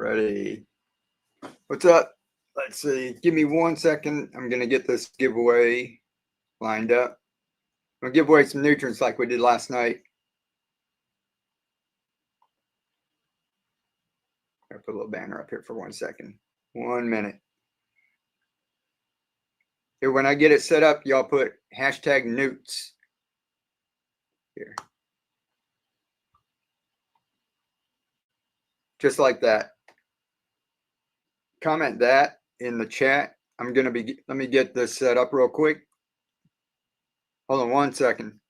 Ready. What's up? Let's see. Give me 1 second. I'm going to get this giveaway lined up. I'm going to give away some nutrients like we did last night. I'll put a little banner up here for 1 second. 1 minute. Here, when I get it set up, y'all put hashtag newts here. Just like that. Comment that in the chat. I'm going to be, let me get this set up real quick. Hold on 1 second.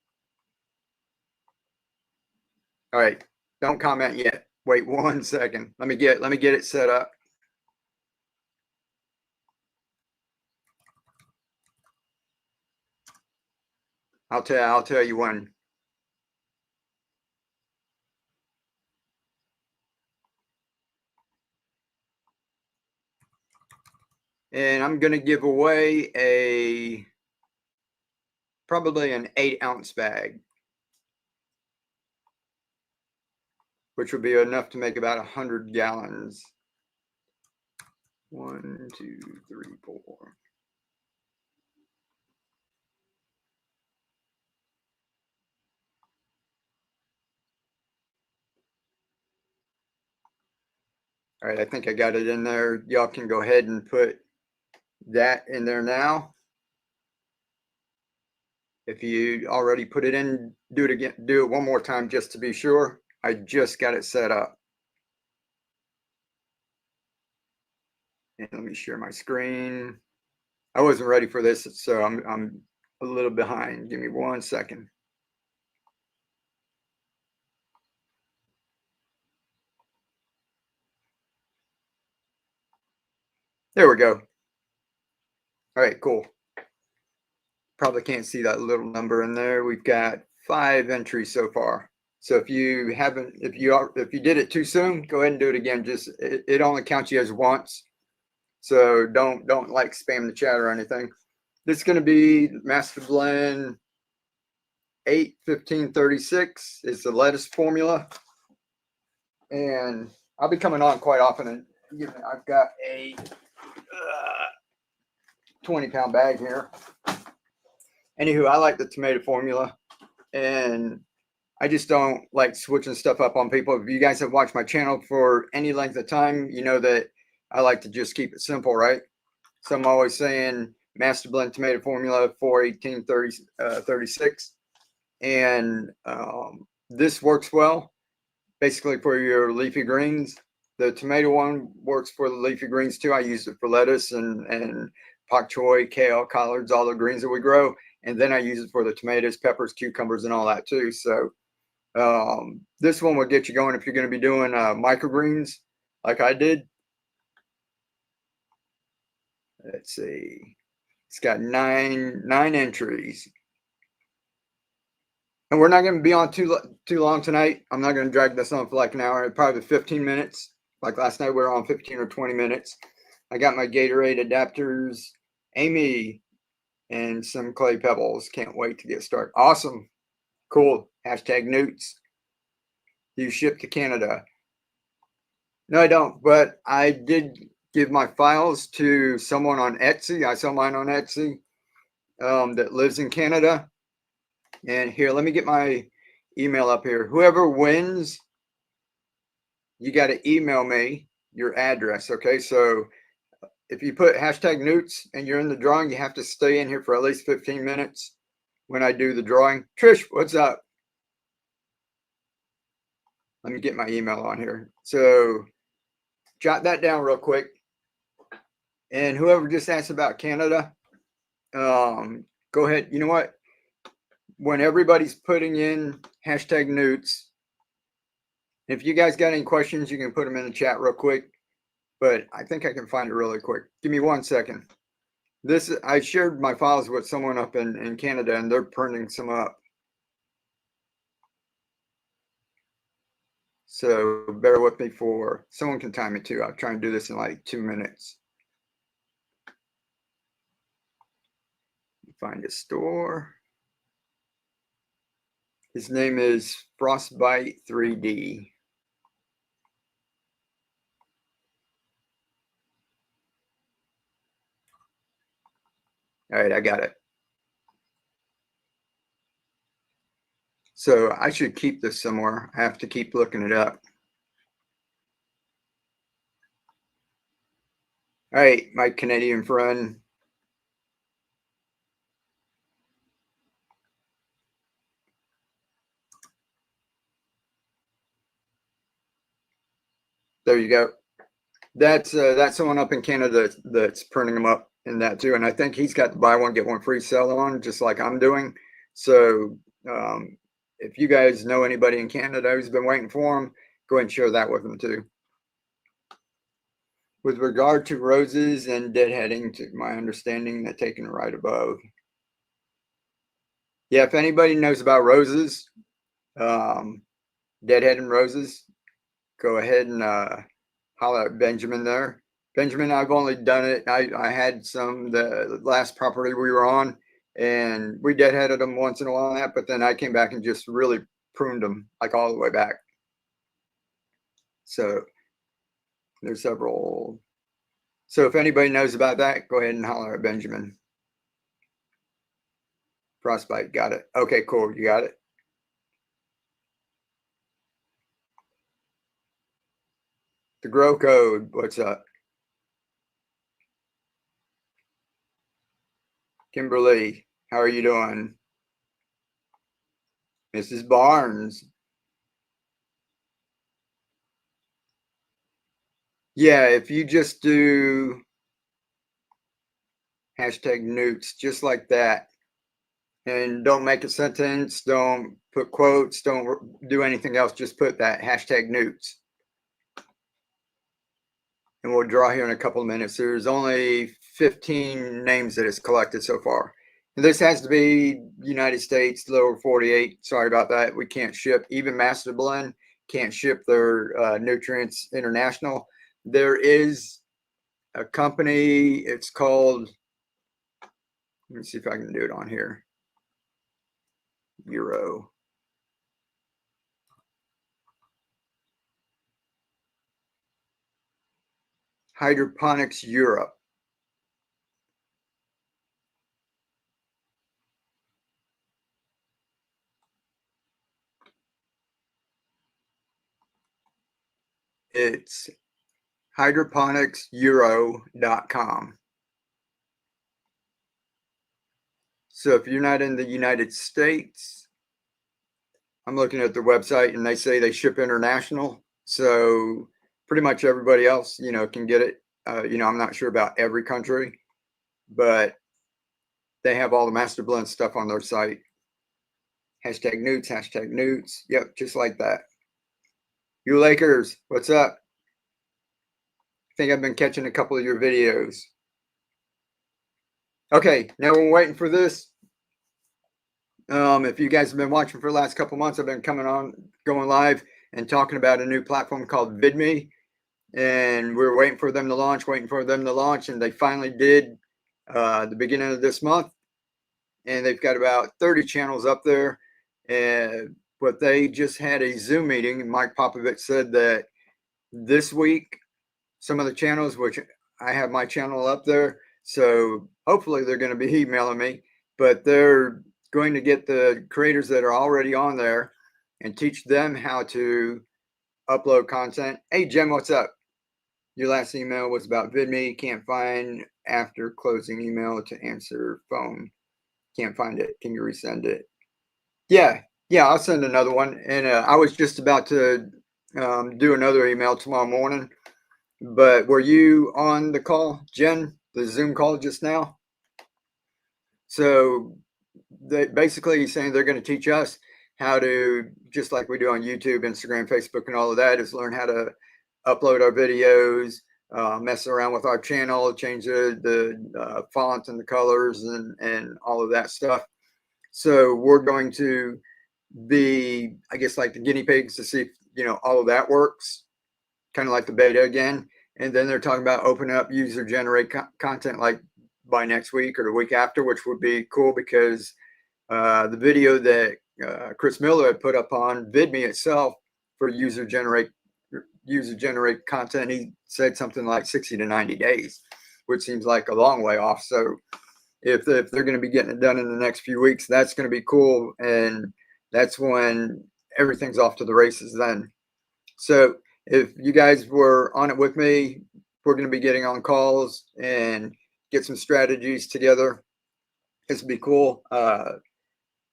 All right. Don't comment yet. Wait 1 second. Let me get it set up. I'll tell you when. And I'm going to give away probably an 8-ounce bag, which would be enough to make about 100 gallons. 1, 2, 3, 4. All right, I think I got it in there. Y'all can go ahead and put that in there now. If you already put it in, do it again. Do it one more time just to be sure. I just got it set up. And let me share my screen. I wasn't ready for this, so I'm a little behind. Give me 1 second. There we go. All right, cool. Probably can't see that little number in there. We've got 5 entries so far. So if you haven't, if you did it too soon, go ahead and do it again. Just it only counts you as once. So don't like spam the chat or anything. This is going to be Master Blend 8-15-36. It's the lettuce formula, and I'll be coming on quite often. And I've got a 20-pound bag here. Anywho, I like the tomato formula, and I just don't like switching stuff up on people. If you guys have watched my channel for any length of time, you know that I like to just keep it simple, right? So I'm always saying Master Blend tomato formula 4-18-36, and this works well basically for your leafy greens. The tomato one works for the leafy greens too. I use it for lettuce and pak choi, kale, collards, all the greens that we grow. And then I use it for the tomatoes, peppers, cucumbers, and all that too. So this one will get you going if you're going to be doing microgreens like I did. Let's see. It's got nine entries. And we're not going to be on too long tonight. I'm not going to drag this on for like an hour, probably 15 minutes. Like last night, we were on 15 or 20 minutes. I got my Gatorade adapters, Amy, and some clay pebbles. Can't wait to get started. Awesome. Cool. Hashtag newts. Do you ship to Canada? No, I don't. But I did give my files to someone on Etsy. I sell mine on Etsy that lives in Canada. And here, let me get my email up here. Whoever wins, you got to email me your address. Okay. So if you put hashtag newts and you're in the drawing, you have to stay in here for at least 15 minutes when I do the drawing. Trish, what's up? Let me get my email on here. So jot that down real quick. And whoever just asked about Canada, go ahead. You know what? When everybody's putting in hashtag newts, if you guys got any questions, you can put them in the chat real quick. But I think I can find it really quick. Give me 1 second. I shared my files with someone up in Canada, and they're printing some up. So bear with me for, someone can time it too. I'll try and do this in like 2 minutes. Find a store. His name is Frostbite 3D. All right, I got it. So I should keep this somewhere. I have to keep looking it up. All right, my Canadian friend. There you go. That's someone up in Canada that's printing them up in that too. And I think he's got the buy one, get one free sale on, just like I'm doing. So if you guys know anybody in Canada who's been waiting for them, go ahead and share that with them too. With regard to roses and deadheading, to my understanding, that taken right above. Yeah, if anybody knows about roses, deadheading roses, go ahead and holler at Benjamin there. Benjamin, I've only done it. I had some the last property we were on, and we deadheaded them once in a while on that, but then I came back and just really pruned them like all the way back. So there's several. So if anybody knows about that, go ahead and holler at Benjamin. Frostbite, got it. Okay, cool. You got it. The Grow Code, what's up? Kimberly, how are you doing? Mrs. Barnes. Yeah, if you just do hashtag newts, just like that, and don't make a sentence, don't put quotes, don't do anything else, just put that hashtag newts. And we'll draw here in a couple of minutes. There's only 15 names that it's collected so far. And this has to be United States, lower 48. Sorry about that. We can't ship, even Master Blend can't ship their nutrients international. There is a company, it's called, let me see if I can do it on here. Euro. Hydroponics Europe. It's hydroponicseuro.com. So if you're not in the United States, I'm looking at their website and they say they ship international. So pretty much everybody else, can get it. I'm not sure about every country, but they have all the Master Blend stuff on their site. Hashtag newts, hashtag newts. Yep, just like that. You Lakers, what's up? I think I've been catching a couple of your videos. Okay, now we're waiting for this. If you guys have been watching for the last couple months, I've been going live and talking about a new platform called VidMe. And we're waiting for them to launch, and they finally did the beginning of this month. And they've got about 30 channels up there. But they just had a Zoom meeting, and Mike Popovich said that this week, some of the channels, which I have my channel up there, so hopefully they're going to be emailing me, but they're going to get the creators that are already on there and teach them how to upload content. Hey, Jim, what's up? Your last email was about VidMe. Can't find after closing email to answer phone. Can't find it. Can you resend it? Yeah, I'll send another one. And I was just about to do another email tomorrow morning. But were you on the call, Jen, the Zoom call just now? So they basically saying they're going to teach us how to, just like we do on YouTube, Instagram, Facebook, and all of that, is learn how to upload our videos, mess around with our channel, change the font and the colors and all of that stuff. So we're going to be, I guess, like the guinea pigs to see if, all of that works, kind of like the beta again. And then they're talking about opening up user generate content like by next week or the week after, which would be cool because the video that Chris Miller had put up on VidMe itself for user generate content, he said something like 60 to 90 days, which seems like a long way off. So if they're going to be getting it done in the next few weeks, that's going to be cool. And that's when everything's off to the races then. So if you guys were on it with me, we're going to be getting on calls and get some strategies together. This would be cool.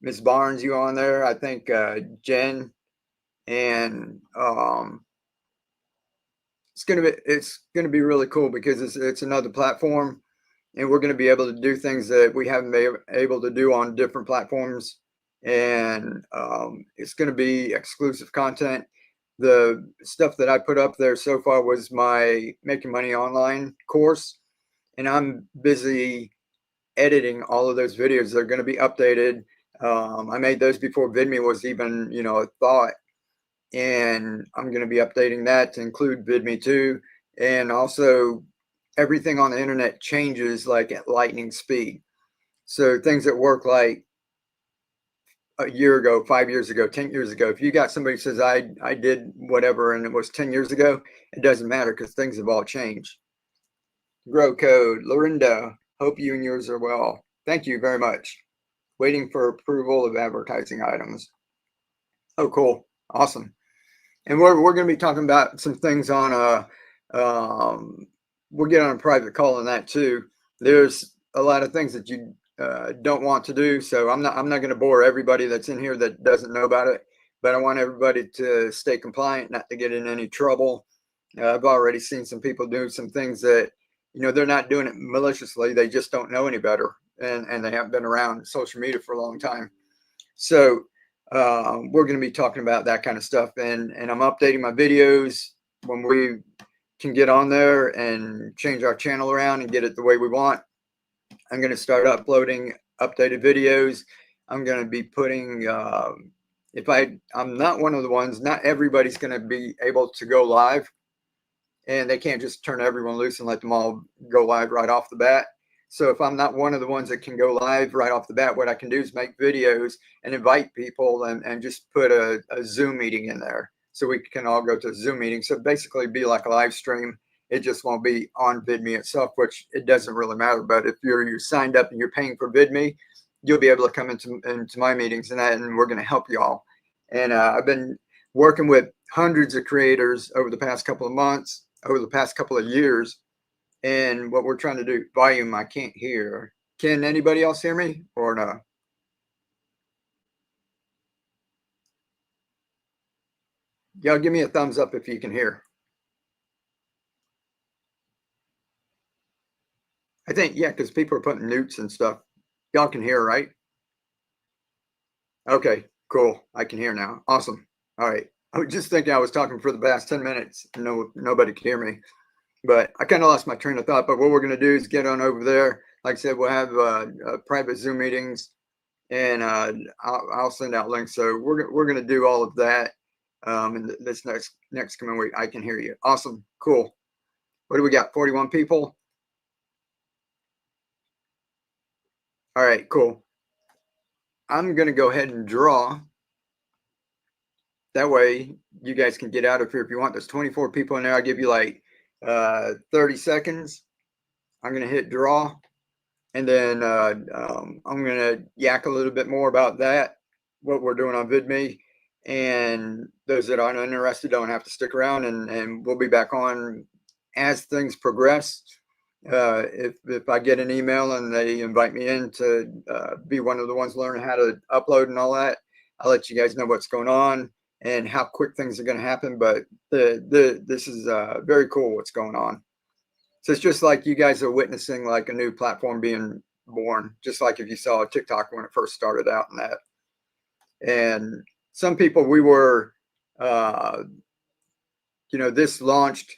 Ms. Barnes, you on there? I think Jen, and it's gonna be really cool because it's another platform, and we're gonna be able to do things that we haven't been able to do on different platforms, and it's gonna be exclusive content. The stuff that I put up there so far was my Making Money Online course, and I'm busy editing all of those videos. They're going to be updated. I made those before VidMe was even, a thought, and I'm going to be updating that to include VidMe too. And also, everything on the internet changes like at lightning speed. So things that work like a year ago, 5 years ago, 10 years ago, if you got somebody who says I did whatever and it was 10 years ago, it doesn't matter because things have all changed. Grow Code, Lorinda, hope you and yours are well. Thank you very much. Waiting for approval of advertising items. Oh, cool. Awesome. And we're going to be talking about some things on we'll get on a private call on that too. There's a lot of things that you don't want to do. So I'm not going to bore everybody that's in here that doesn't know about it, but I want everybody to stay compliant, not to get in any trouble. I've already seen some people do some things that, they're not doing it maliciously. They just don't know any better. And they haven't been around social media for a long time. So we're going to be talking about that kind of stuff. And I'm updating my videos when we can get on there and change our channel around and get it the way we want. I'm going to start uploading updated videos. I'm going to be putting, I'm not one of the ones, not everybody's going to be able to go live. And they can't just turn everyone loose and let them all go live right off the bat. So if I'm not one of the ones that can go live right off the bat, what I can do is make videos and invite people and just put a Zoom meeting in there so we can all go to a Zoom meeting. So basically be like a live stream. It just won't be on VidMe itself, which it doesn't really matter. But if you're signed up and you're paying for VidMe, you'll be able to come into my meetings and we're going to help you all. And I've been working with hundreds of creators over the past couple of months, over the past couple of years. And what we're trying to do, volume, I can't hear. Can anybody else hear me or no? Y'all give me a thumbs up if you can hear. I think, yeah, because people are putting newts and stuff. Y'all can hear, right? Okay, cool. I can hear now. Awesome. All right. I was just thinking I was talking for the past 10 minutes. Nobody could hear me. But I kind of lost my train of thought. But what we're going to do is get on over there. Like I said, we'll have private Zoom meetings, and I'll send out links. So we're going to do all of that in this next coming week. I can hear you. Awesome. Cool. What do we got? 41 people. All right, cool. I'm going to go ahead and draw. That way you guys can get out of here if you want. There's 24 people in there. I'll give you like 30 seconds. I'm going to hit draw. And then I'm going to yak a little bit more about that, what we're doing on VidMe. And those that aren't interested don't have to stick around, and we'll be back on as things progress. If I get an email and they invite me in to be one of the ones learning how to upload and all that, I'll let you guys know what's going on and how quick things are going to happen. But this is very cool what's going on. So it's just like you guys are witnessing like a new platform being born, just like if you saw TikTok when it first started out and that. And some people, we were, this launched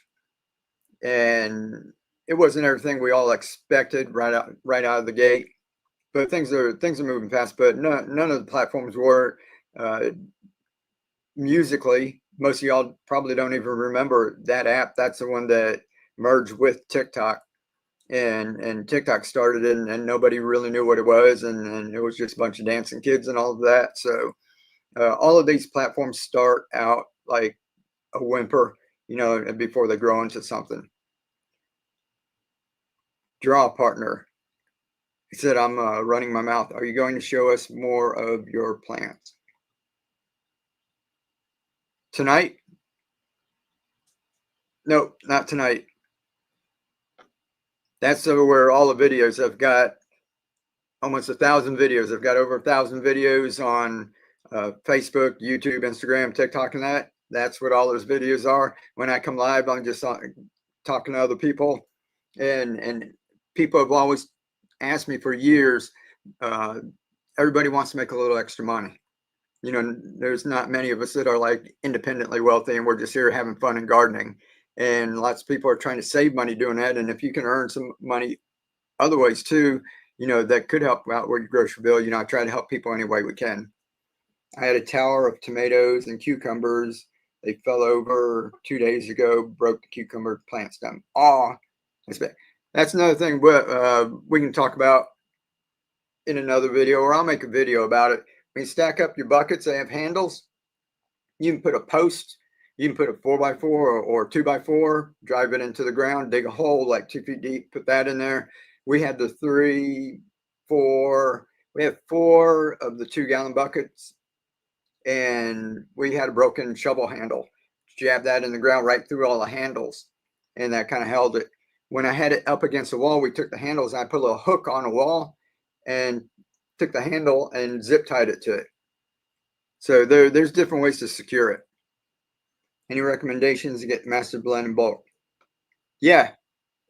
and it wasn't everything we all expected right out of the gate. But things are moving fast. But none of the platforms were musically. Most of y'all probably don't even remember that app. That's the one that merged with TikTok, and TikTok started it, and nobody really knew what it was, and it was just a bunch of dancing kids and all of that. So all of these platforms start out like a whimper, before they grow into something. Draw partner. He said, I'm running my mouth. Are you going to show us more of your plants? Tonight? Nope, not tonight. That's where all the videos. I've got almost 1,000 videos. I've got over 1,000 videos on Facebook, YouTube, Instagram, TikTok, and that. That's what all those videos are. When I come live, I'm just talking to other people, and people have always asked me for years. Everybody wants to make a little extra money. You know, there's not many of us that are like independently wealthy, and we're just here having fun and gardening. And lots of people are trying to save money doing that. And if you can earn some money other ways too, you know, that could help out with your grocery bill. You know, I try to help people any way we can. I had a tower of tomatoes and cucumbers. They fell over 2 days ago, broke the cucumber plants down. That's another thing we can talk about in another video, or I'll make a video about it. When you stack up your buckets, they have handles. You can put a post, you can put a 4x4 or 2x4, drive it into the ground, dig a hole like 2 feet deep, put that in there. We had the 4 of the 2-gallon buckets, and we had a broken shovel handle. Jab that in the ground right through all the handles, and that kind of held it. When I had it up against the wall, we took the handles and I put a little hook on a wall and took the handle and zip tied it to it. So there's different ways to secure it. Any recommendations to get Master Blend in bulk? Yeah,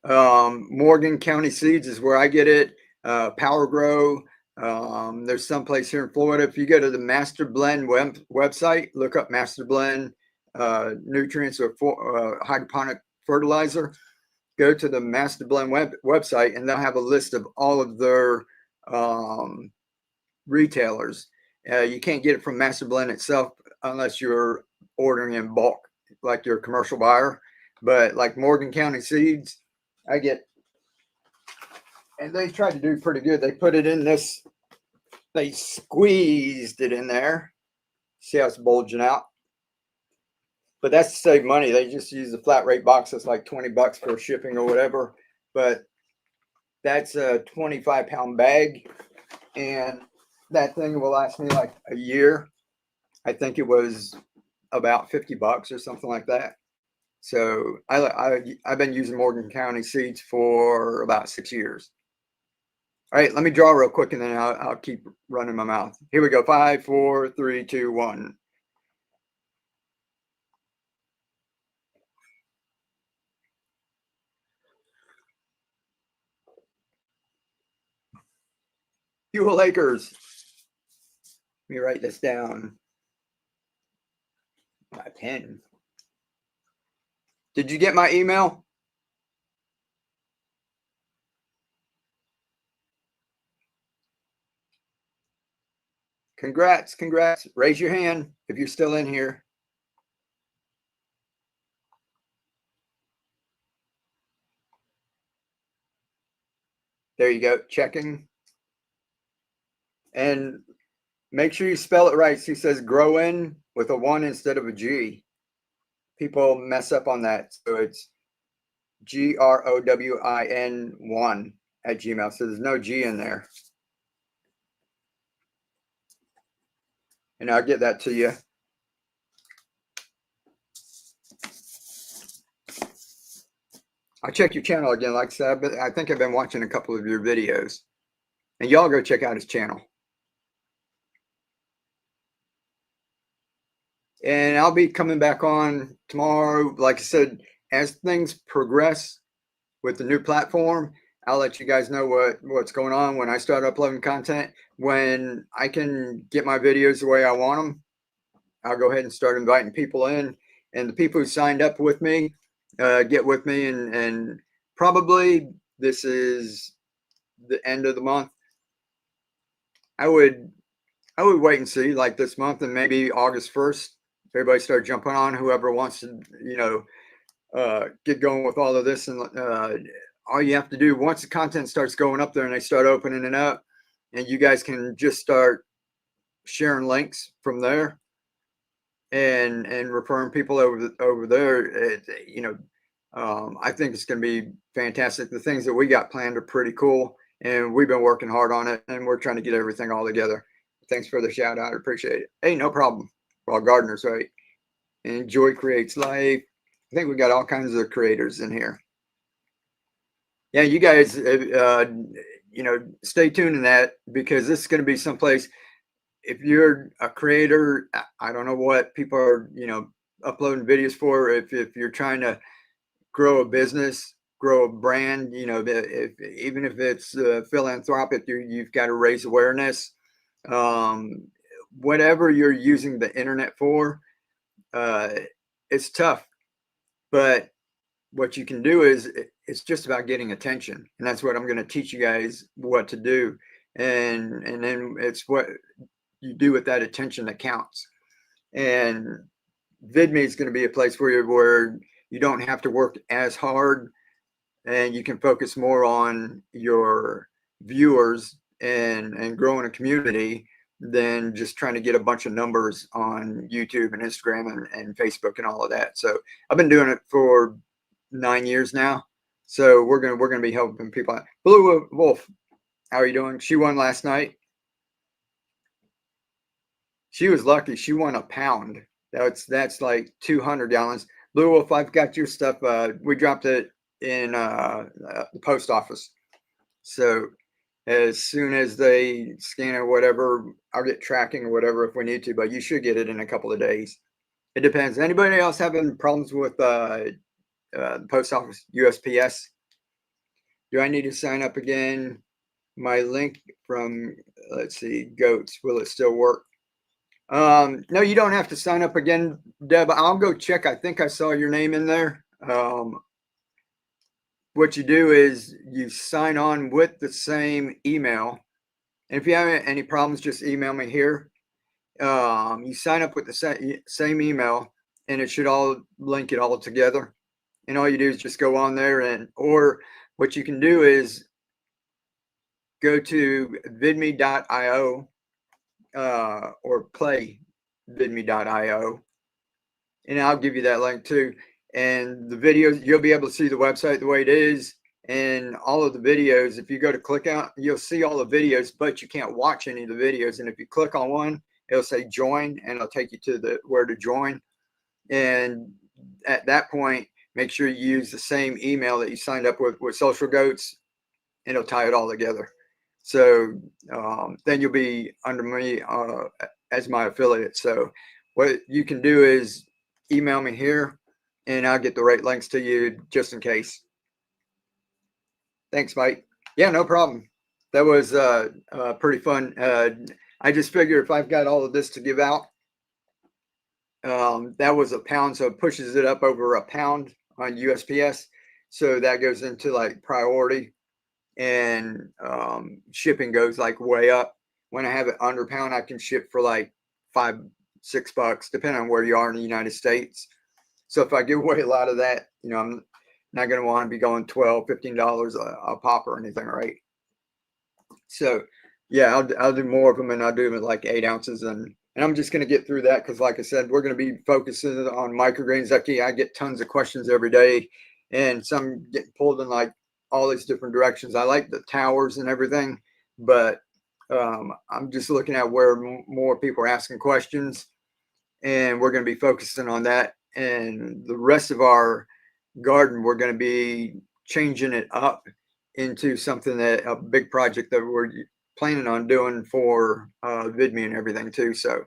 Morgan County Seeds is where I get it. Power Grow. There's some place here in Florida. If you go to the Master Blend website, look up Master Blend nutrients or hydroponic fertilizer. Go to the Master Blend website, and they'll have a list of all of their retailers. You can't get it from Master Blend itself unless you're ordering in bulk, like you're a commercial buyer. But like Morgan County Seeds, I get, and they tried to do pretty good. They put it in this, they squeezed it in there. See how it's bulging out? But that's to save money. They just use the flat rate box. That's like $20 for shipping or whatever. But that's a 25-pound bag, and that thing will last me like a year. I think it was about $50 or something like that. So I've been using Morgan County Seeds for about 6 years. All right, let me draw real quick, and then I'll keep running my mouth. Here we go. 5, 4, 3, 2, 1. Fuel acres. Let me write this down. My pen. Did you get my email? Congrats. Raise your hand if you're still in here. There you go. Checking. And make sure you spell it right. She says growin with a 1 instead of a G. People mess up on that. So it's GROWIN 1 at Gmail. So there's no G in there. And I'll get that to you. I'll check your channel again. Like I said, I think I've been watching a couple of your videos. And y'all go check out his channel. And I'll be coming back on tomorrow. Like I said, as things progress with the new platform, I'll let you guys know what's going on when I start uploading content. When I can get my videos the way I want them, I'll go ahead and start inviting people in. And the people who signed up with me, get with me. And probably this is the end of the month. I would wait and see, like this month and maybe August 1st. Everybody start jumping on, whoever wants to, you know, get going with all of this. And all you have to do, once the content starts going up there and they start opening it up, and you guys can just start sharing links from there and referring people over there. You know, I think it's going to be fantastic. The things that we got planned are pretty cool. and we've been working hard on it, and we're trying to get everything all together. Thanks for the shout out. I appreciate it. Hey, no problem. We're all gardeners, right? And joy creates life. I think we got all kinds of creators in here. Yeah, you guys, stay tuned in that, because this is going to be someplace. If you're a creator, I don't know what people are, uploading videos for. If you're trying to grow a business, grow a brand, even if it's philanthropic, you've got to raise awareness. Whatever you're using the internet for, it's tough, but what you can do is it's just about getting attention, and that's what I'm going to teach you guys what to do, and then it's what you do with that attention that counts. And VidMe is going to be a place where you don't have to work as hard, and you can focus more on your viewers and growing a community than just trying to get a bunch of numbers on YouTube and Instagram and Facebook and all of that. So I've been doing it for 9 years now. So we're gonna be helping people out. Blue Wolf, how are you doing? She won last night. She was lucky. She won a pound. That's like 200 gallons. Blue Wolf, I've got your stuff. We dropped it in the post office. So as soon as they scan or whatever, I'll get tracking or whatever if we need to, but you should get it in a couple of days. It depends. Anybody else having problems with the post office, USPS? Do I need to sign up again? My link from, let's see, goats, will it still work? No, you don't have to sign up again, Deb. I'll go check. I think I saw your name in there. What you do is you sign on with the same email. And if you have any problems, just email me here. You sign up with the same email, and it should all link it all together. And all you do is just go on there, or what you can do is go to vidme.io or play vidme.io, and I'll give you that link too. And the videos, you'll be able to see the website the way it is, and all of the videos. If you go to click out, you'll see all the videos, but you can't watch any of the videos. And if you click on one, it'll say join, and it'll take you to where to join. And at that point, make sure you use the same email that you signed up with Social Goats, and it'll tie it all together. So then you'll be under me as my affiliate. So what you can do is email me here, and I'll get the right links to you just in case. Thanks, Mike. Yeah, no problem. That was pretty fun. I just figured if I've got all of this to give out, that was a pound, so it pushes it up over a pound on USPS. So that goes into like priority, and shipping goes like way up. When I have it under pound, I can ship for like $5-6, depending on where you are in the United States. So if I give away a lot of that, I'm not going to want to be going $12-15 a pop or anything, right? So yeah, I'll do more of them, and I'll do them at like 8 ounces, and I'm just going to get through that because, like I said, we're going to be focusing on microgreens. I get tons of questions every day, and some getting pulled in like all these different directions. I like the towers and everything, but I'm just looking at where more people are asking questions, and we're going to be focusing on that. And the rest of our garden, we're going to be changing it up into something a big project that we're planning on doing for VidMe and everything too. So,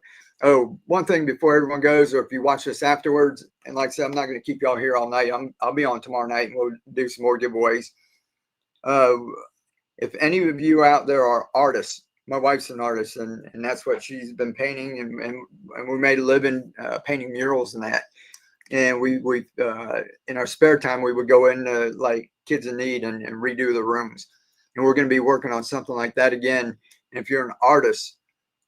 one thing before everyone goes, or if you watch this afterwards, and like I said, I'm not going to keep y'all here all night. I'll be on tomorrow night, and we'll do some more giveaways. If any of you out there are artists, my wife's an artist, and that's what she's been painting, and we made a living painting murals and that. And we in our spare time, we would go into like kids in need and redo the rooms. And we're going to be working on something like that again. And if you're an artist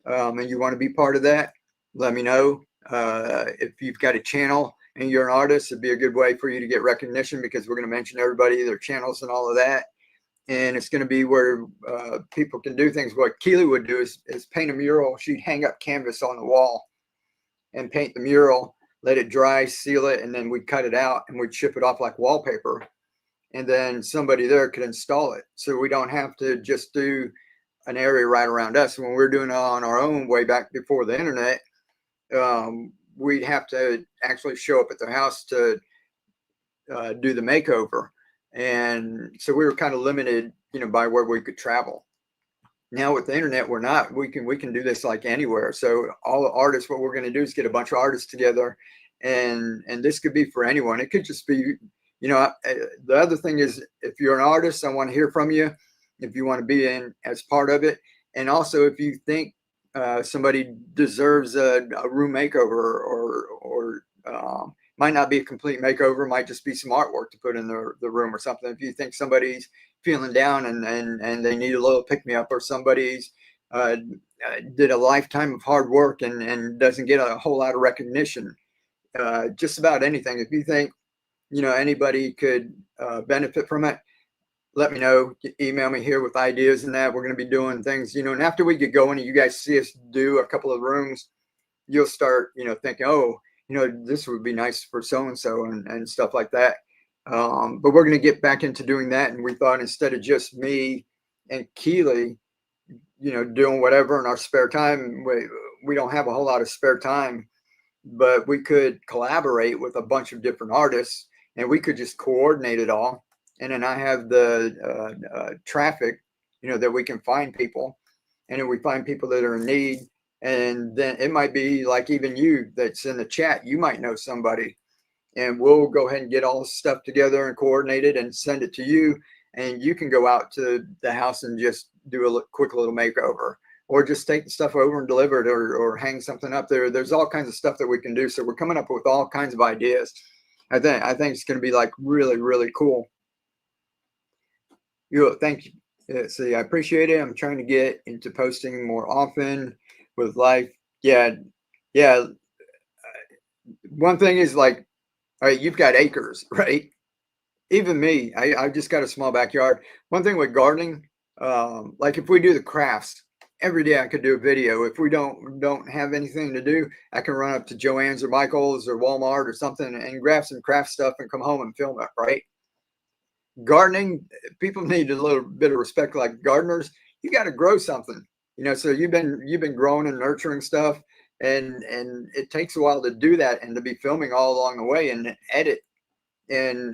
and you want to be part of that, let me know. If you've got a channel and you're an artist, it'd be a good way for you to get recognition, because we're going to mention everybody, their channels and all of that. And it's going to be where people can do things. What Keely would do is paint a mural. She'd hang up canvas on the wall and paint the mural, let it dry, seal it, and then we'd cut it out and we'd ship it off like wallpaper. and then somebody there could install it. So we don't have to just do an area right around us. When we're doing it on our own way back before the internet, we'd have to actually show up at their house to do the makeover. And so we were kind of limited, by where we could travel. Now with the internet, we're not. We can do this like anywhere. So all the artists, what we're going to do is get a bunch of artists together, and this could be for anyone. It could just be, the other thing is, if you're an artist, I want to hear from you. If you want to be in as part of it, and also if you think somebody deserves a room makeover, or might not be a complete makeover, might just be some artwork to put in the room or something. If you think somebody's feeling down and they need a little pick me up, or somebody's did a lifetime of hard work and doesn't get a whole lot of recognition, just about anything. If you think, anybody could benefit from it, let me know. Email me here with ideas and that. We're going to be doing things, and after we get going and you guys see us do a couple of rooms, you'll start, thinking, oh, this would be nice for so-and-so and stuff like that. But we're going to get back into doing that. And we thought, instead of just me and Keely, doing whatever in our spare time, we don't have a whole lot of spare time, but we could collaborate with a bunch of different artists, and we could just coordinate it all. And then I have the traffic, that we can find people. And if we find people that are in need, and then it might be like even you that's in the chat, you might know somebody, and we'll go ahead and get all this stuff together and coordinate it and send it to you. And you can go out to the house and just do a quick little makeover, or just take the stuff over and deliver it, or hang something up there. There's all kinds of stuff that we can do. So we're coming up with all kinds of ideas. I think it's going to be like really, really cool. Thank you. See, I appreciate it. I'm trying to get into posting more often with life. Yeah. One thing is, like, all right, you've got acres, right? Even me, I just got a small backyard. One thing with gardening, like if we do the crafts every day, I could do a video. If we don't have anything to do, I can run up to Joann's or Michael's or Walmart or something and grab some craft stuff and come home and film it, right? Gardening, people need a little bit of respect. Like gardeners, you got to grow something, so you've been growing and nurturing stuff, and it takes a while to do that, and to be filming all along the way and edit and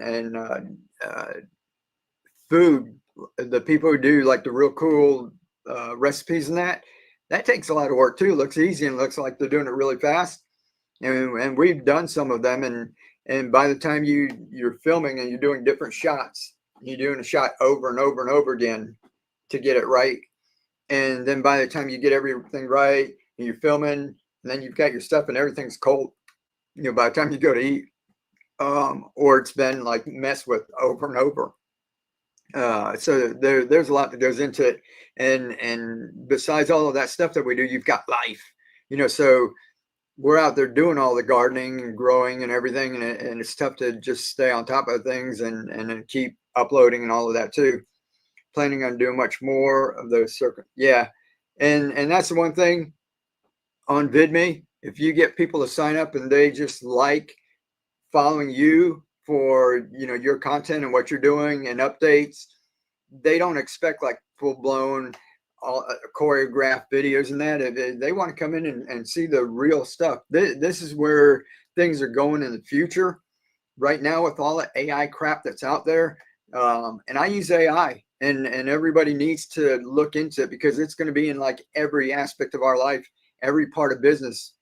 food. The people who do like the real cool recipes and that takes a lot of work too. It looks easy and looks like they're doing it really fast, and we've done some of them, and by the time you're filming and you're doing different shots, you're doing a shot over and over and over again to get it right. And then by the time you get everything right and you're filming, and then you've got your stuff and everything's cold, by the time you go to eat, or it's been like messed with over and over. So there's a lot that goes into it. And besides all of that stuff that we do, you've got life, so we're out there doing all the gardening and growing and everything, and it's tough to just stay on top of things and keep uploading and all of that too. Planning on doing much more of those circuits. Yeah, and that's the one thing on VidMe. If you get people to sign up and they just like following you for your content and what you're doing and updates, they don't expect like full-blown choreographed videos and that. They want to come in and see the real stuff. This is where things are going in the future. Right now, with all the AI crap that's out there, and I use AI, and everybody needs to look into it, because it's going to be in like every aspect of our life, every part of business.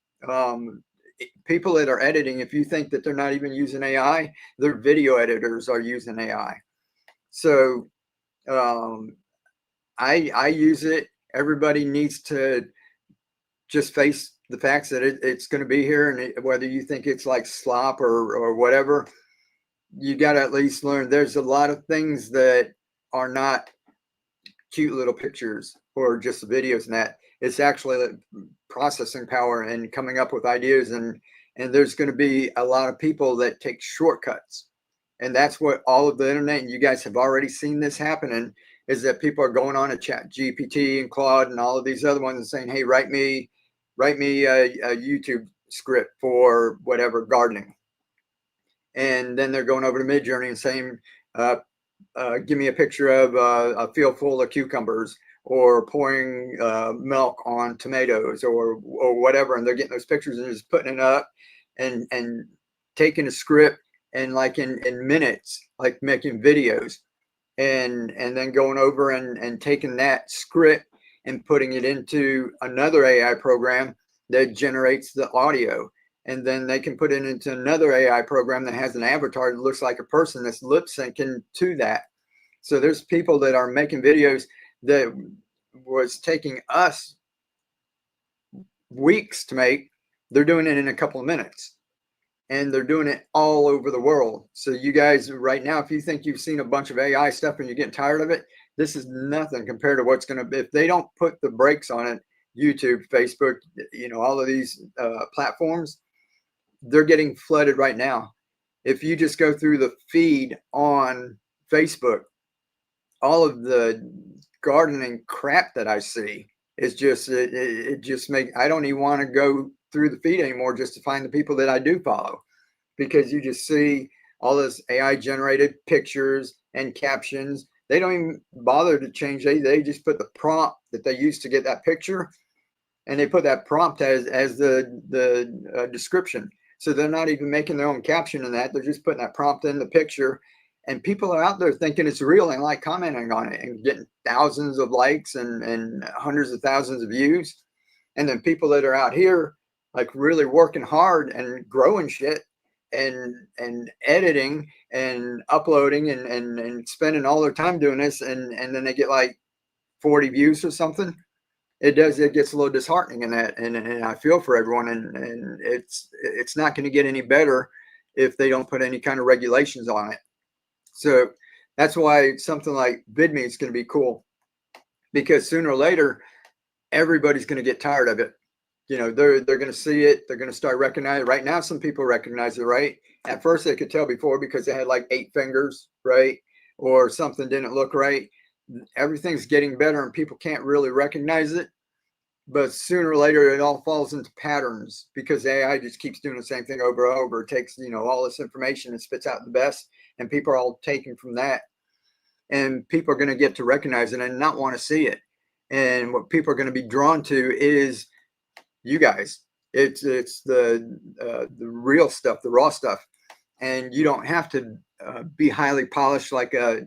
People that are editing, if you think that they're not even using AI, their video editors are using AI. So I use it. Everybody needs to just face the facts that it's going to be here, and whether you think it's like slop or whatever, you got to at least learn. There's a lot of things that are not cute little pictures or just videos and that. It's actually processing power and coming up with ideas, and there's going to be a lot of people that take shortcuts, and that's what all of the internet, and you guys have already seen this happening, is that people are going on to Chat GPT and Claude and all of these other ones and saying, hey, write me a YouTube script for whatever, gardening. And then they're going over to Midjourney and saying, give me a picture of a field full of cucumbers, or pouring milk on tomatoes, or whatever, and they're getting those pictures and just putting it up, and taking a script, and like in minutes, like making videos, and then going over and taking that script and putting it into another AI program that generates the audio. And then they can put it into another AI program that has an avatar that looks like a person that's lip syncing to that. So there's people that are making videos that was taking us weeks to make. They're doing it in a couple of minutes, and they're doing it all over the world. So you guys right now, if you think you've seen a bunch of AI stuff and you're getting tired of it, this is nothing compared to what's going to be. If they don't put the brakes on it, YouTube, Facebook, all of these platforms, they're getting flooded right now. If you just go through the feed on Facebook, all of the gardening crap that I see is just, it just I don't even want to go through the feed anymore just to find the people that I do follow, because you just see all this AI generated pictures and captions. They don't even bother to change. They just put the prompt that they used to get that picture, and they put that prompt as the description. So they're not even making their own caption in that. They're just putting that prompt in the picture, and people are out there thinking it's real and like commenting on it and getting thousands of likes and hundreds of thousands of views. And then people that are out here like really working hard and growing shit and editing and uploading and spending all their time doing this, and then they get like 40 views or something. It gets a little disheartening in that, and I feel for everyone, and it's not going to get any better if they don't put any kind of regulations on it. So that's why something like VidMe is going to be cool, because sooner or later everybody's going to get tired of it. They're going to see it, they're going to start recognizing it. Right now some people recognize it, right? At first they could tell before because they had like 8 fingers, right? Or something didn't look right. Everything's getting better and people can't really recognize it, but sooner or later it all falls into patterns because AI just keeps doing the same thing over and over. It takes all this information and spits out the best, and people are all taking from that, and people are going to get to recognize it and not want to see it. And what people are going to be drawn to is you guys. It's the real stuff, the raw stuff, and you don't have to be highly polished like a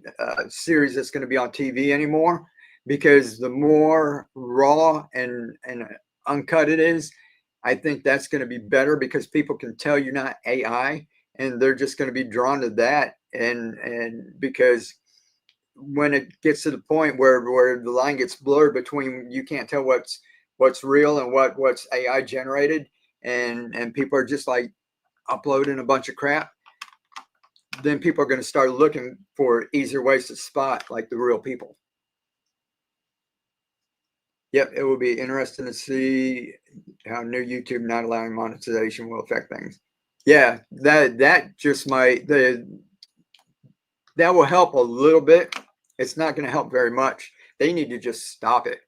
series that's going to be on TV anymore, because the more raw and uncut it is, I think that's going to be better, because people can tell you're not AI, and they're just going to be drawn to that. And because when it gets to the point where the line gets blurred between, you can't tell what's real and what's AI generated, and people are just like uploading a bunch of crap, then people are going to start looking for easier ways to spot like the real people. Yep, it will be interesting to see how new YouTube not allowing monetization will affect things. Yeah, that just might, that will help a little bit. It's not going to help very much. They need to just stop it.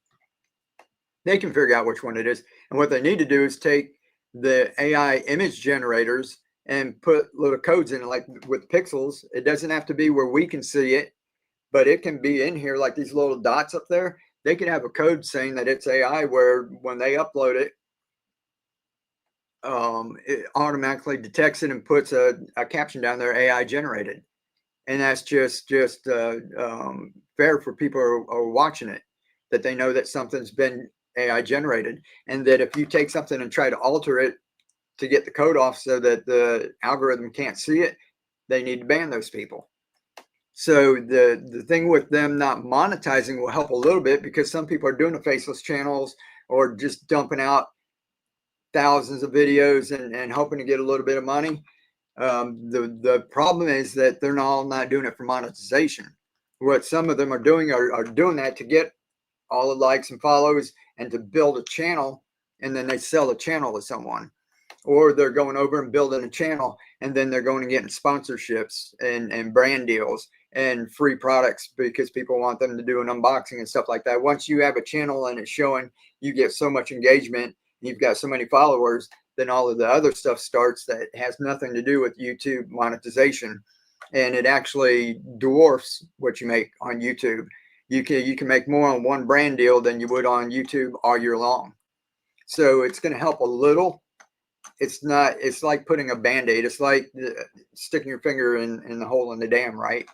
They can figure out which one it is. And what they need to do is take the AI image generators and put little codes in it, like with pixels. It doesn't have to be where we can see it, but it can be in here, like these little dots up there. They can have a code saying that it's AI, where when they upload it, it automatically detects it and puts a caption down there, AI generated. And that's just fair for people who are watching it, that they know that something's been AI generated, and that if you take something and try to alter it to get the code off so that the algorithm can't see it, they need to ban those people. So the thing with them not monetizing will help a little bit, because some people are doing the faceless channels or just dumping out thousands of videos and hoping to get a little bit of money. The problem is that they're all not doing it for monetization. What some of them are doing are doing that to get all the likes and follows and to build a channel, and then they sell the channel to someone. Or they're going over and building a channel, and then they're going and getting sponsorships and brand deals and free products because people want them to do an unboxing and stuff like that. Once you have a channel and it's showing you get so much engagement, you've got so many followers, then all of the other stuff starts that has nothing to do with YouTube monetization. and it actually dwarfs what you make on YouTube. You can make more on one brand deal than you would on YouTube all year long. So it's going to help a little. It's not, it's like putting a band-aid. It's like sticking your finger in the hole in the dam, right?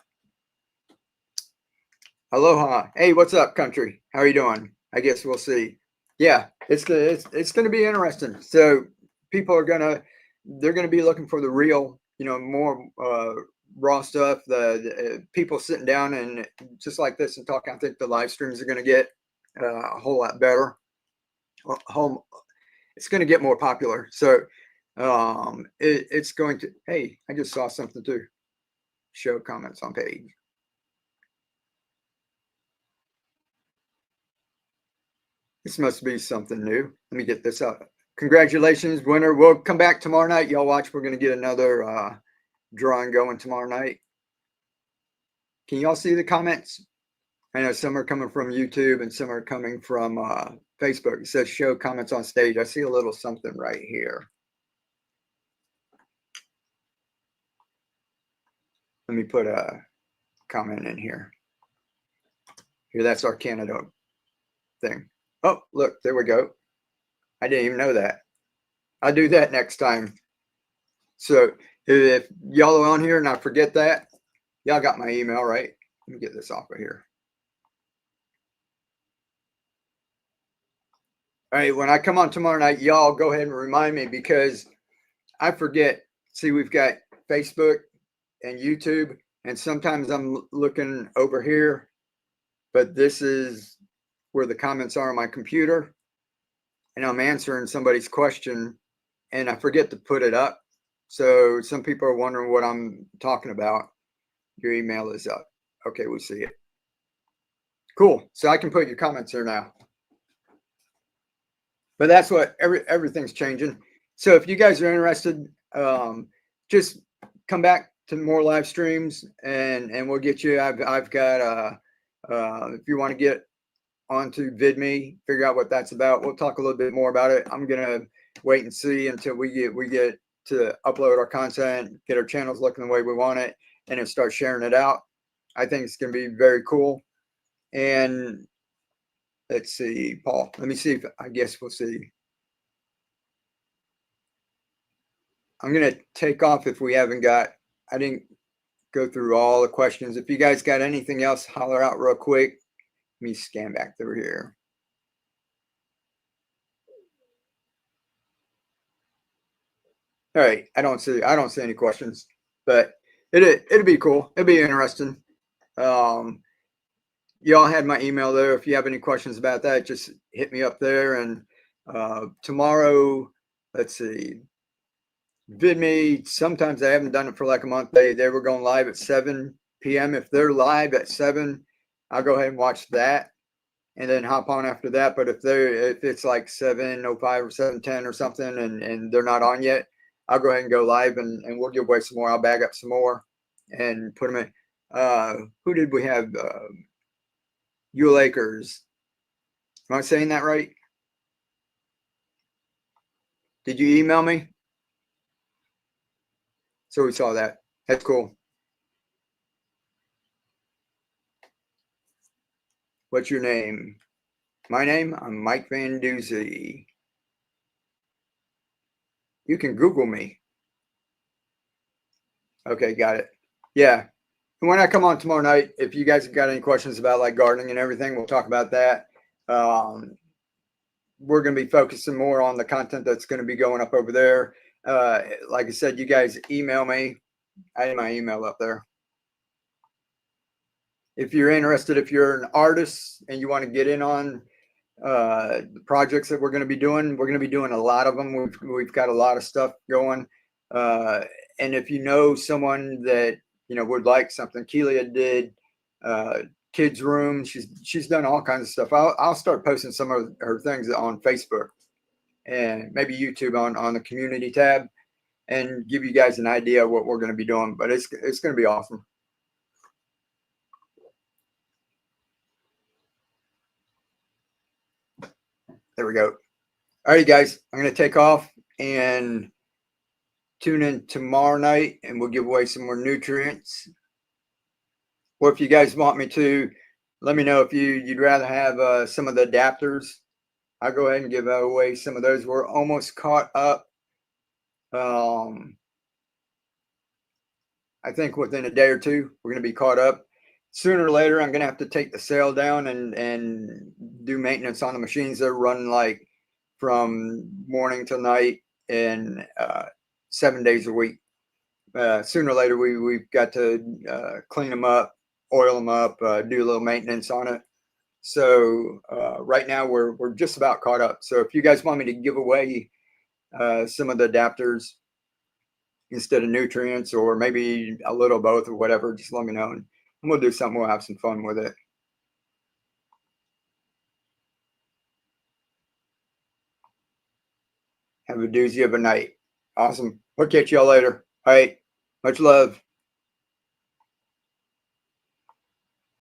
Aloha. Hey, what's up, country? How are you doing? I guess we'll see. Yeah, it's going to be interesting. So people are they're going to be looking for the real, more raw stuff. The people sitting down and just like this and talking. I think the live streams are going to get a whole lot better. It's going to get more popular. So it's going to. Hey, I just saw something too. Show comments on page. This must be something new. Let me get this up. Congratulations, winner. We'll come back tomorrow night. Y'all watch. We're going to get another drawing going tomorrow night. Can y'all see the comments? I know some are coming from YouTube and some are coming from Facebook. It says show comments on stage. I see a little something right here. Let me put a comment in here. Here, that's our Canada thing. Oh, look, there we go. I didn't even know that. I'll do that next time. So if y'all are on here and I forget that, y'all got my email, right? Let me get this off of here. All right, when I come on tomorrow night, y'all go ahead and remind me because I forget. See, we've got Facebook and YouTube, and sometimes I'm looking over here, but this is where the comments are on my computer, and I'm answering somebody's question, and I forget to put it up. So some people are wondering what I'm talking about. Your email is up. Okay, we see it. Cool. So I can put your comments there now. But that's what everything's changing. So if you guys are interested, just come back to more live streams and we'll get you. I've got if you want to get onto VidMe, figure out what that's about. We'll talk a little bit more about it. I'm gonna wait and see until we get to upload our content, get our channels looking the way we want it, and then start sharing it out. I think it's gonna be very cool. And let's see, Paul. Let me see if I guess we'll see. I'm gonna take off if we haven't got. I didn't go through all the questions. If you guys got anything else, holler out real quick. Let me scan back through here. All right, I don't see any questions, but it'll be cool. It'll be interesting. Y'all had my email there. If you have any questions about that, just hit me up there. And tomorrow, let's see, VidMe. Sometimes I haven't done it for like a month. They were going live at 7 p.m. If they're live at 7, I'll go ahead and watch that and then hop on after that. But if it's like 7:05 or 7:10 or something and they're not on yet, I'll go ahead and go live and we'll give away some more. I'll bag up some more and put them in. Who did we have? Yule Acres. Am I saying that right? Did you email me? So we saw that. That's cool. What's your name? My name? I'm Mike Van Duzy. You can Google me. Okay, got it. Yeah. And when I come on tomorrow night, if you guys have got any questions about like gardening and everything, we'll talk about that. We're going to be focusing more on the content that's going to be going up over there. Like I said, you guys email me. I have my email up there. If you're interested, if you're an artist and you want to get in on the projects that we're going to be doing a lot of them. We've got a lot of stuff going. And if you know someone that, would like something, Kelia did kids room. She's done all kinds of stuff. I'll start posting some of her things on Facebook and maybe YouTube on the community tab and give you guys an idea of what we're going to be doing, but it's going to be awesome. There we go. All right, guys, I'm going to take off and tune in tomorrow night and we'll give away some more nutrients. Or if you guys want me to, let me know if you'd rather have some of the adapters. I'll go ahead and give away some of those. We're almost caught up. I think within a day or two, we're going to be caught up. Sooner or later, I'm going to have to take the sail down and do maintenance on the machines. They're running like from morning to night and 7 days a week. Sooner or later, we've got to clean them up, oil them up, do a little maintenance on it. So right now we're just about caught up. So if you guys want me to give away some of the adapters instead of nutrients, or maybe a little both or whatever, just let me know and we'll do something. We'll have some fun with it. Have a doozy of a night. Awesome. We'll catch y'all later. All right. Much love.